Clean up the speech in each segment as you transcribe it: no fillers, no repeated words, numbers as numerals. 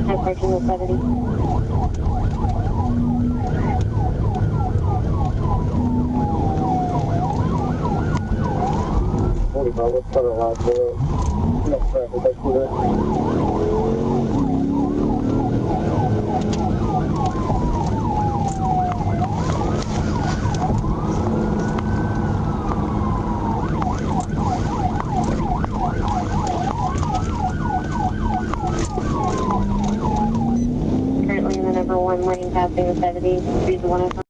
Approaching the 70. 45, let's cut it out there. Enough traffic, that's good. Currently in the number 1 lane passing the 70, speed 105.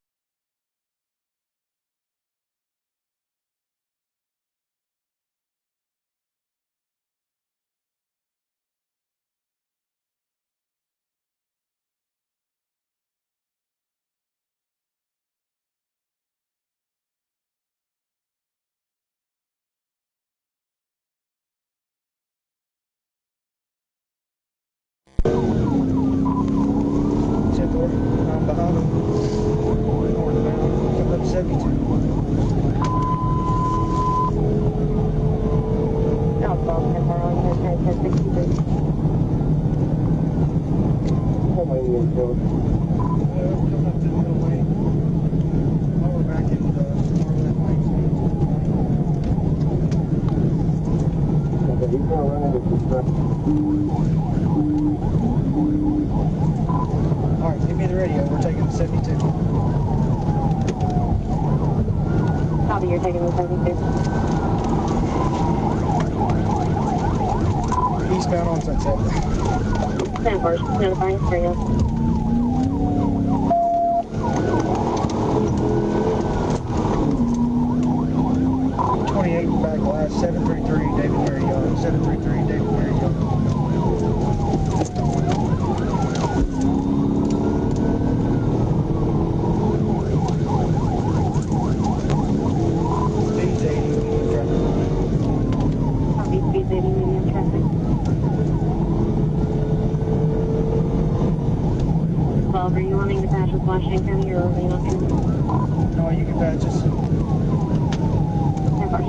I'm behind him. Northbound, coming up 72. Southbound 10 on here, 1063. How many years ago? Coming up to the middle lane. While we're back in the far left lane. Okay, he's gonna run into some traffic. Alright, give me the radio. We're taking the 72. Copy, you're taking the 72. Eastbound on Sunset. 10 cars, notifying Frio. 28 back last, 733 David Mary Young. 733 David Mary Young. Speed's 80 medium traffic. Copy, speed 80 medium traffic. 12, are you wanting to pass with Washington County or remain on track? No, you can patch us. 10 cars.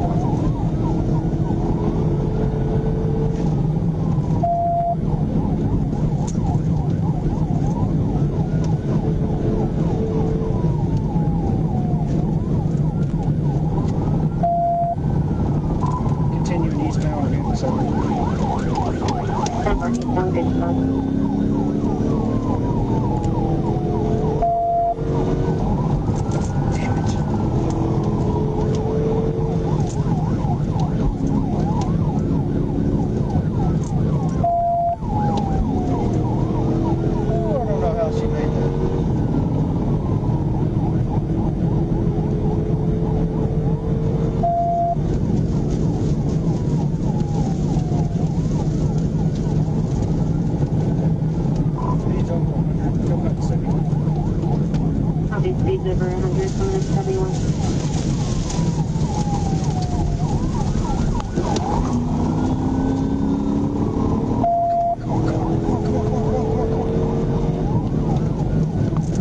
Continuing eastbound on Newton 7. 10 cars, eastbound, good spot. Damn it. Oh, I don't know how she made that. Speed's over 100, coming up to 71. Copy, speed's over 100, coming up 71.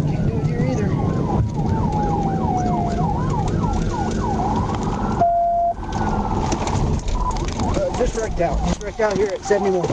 Can't do it here either. Just wrecked out. Just wrecked out here at 71.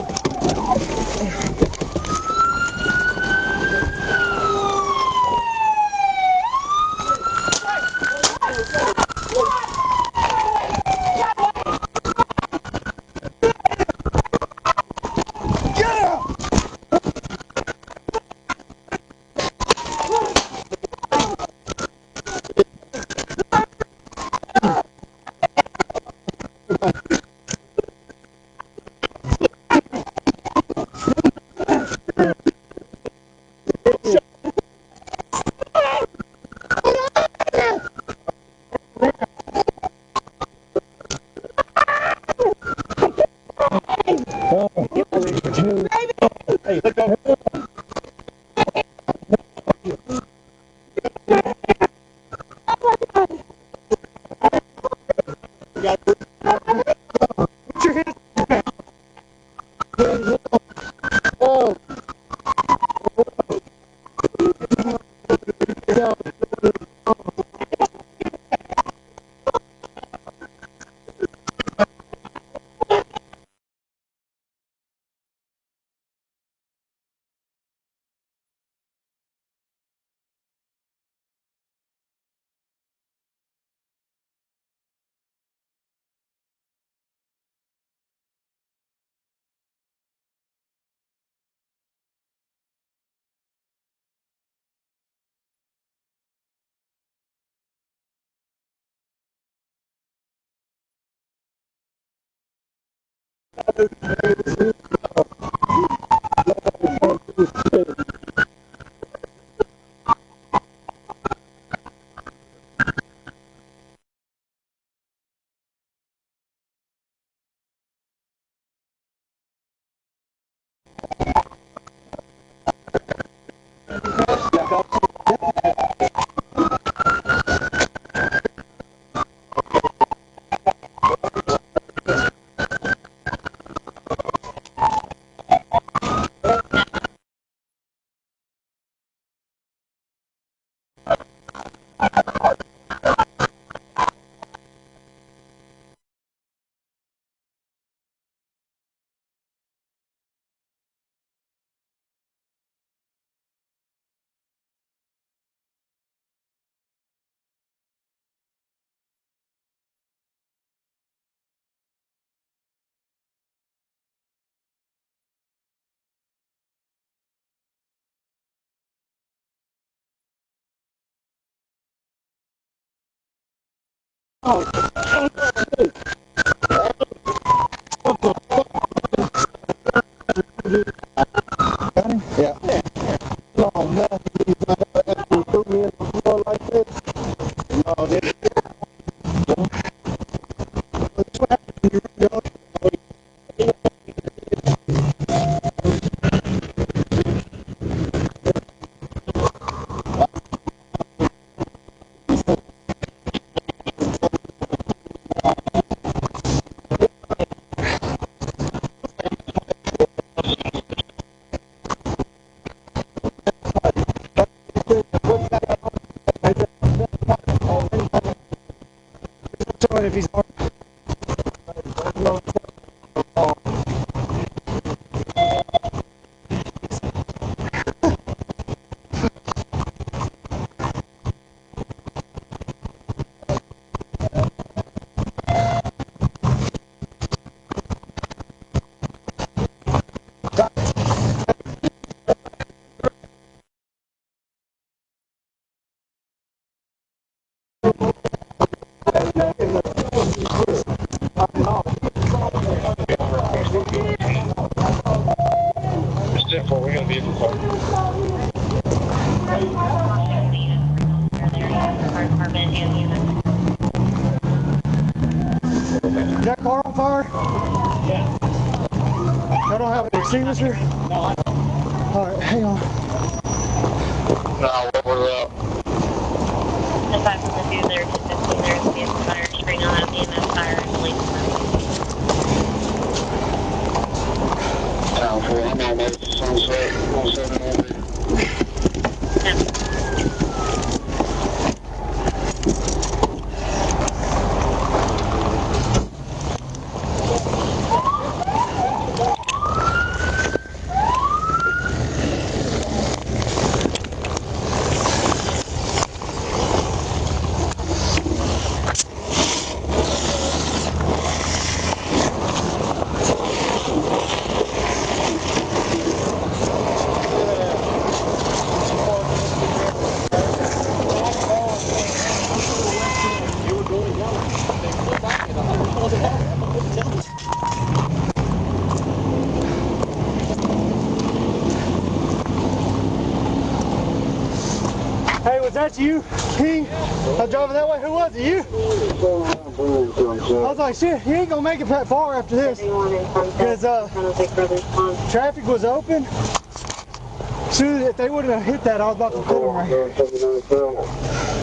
Yeah. Oh, man. You put me in the floor like this? No, this. What's happening? If he's on. We're gonna be in the park. Is that car on fire? Yeah. I don't have an extinguisher? No. Alright, hang on. No, we're up. The fact that the dude there, 215, there's a vehicle fire screen on that EMS fire and police. Town 4, I'm almost Sunset, 171. Hey, was that you, King? I driving that way. Who was it? You? I was like, shit, you ain't gonna make it that far after this. Because traffic was open. Soon, if they wouldn't have hit that, I was about to put them right here.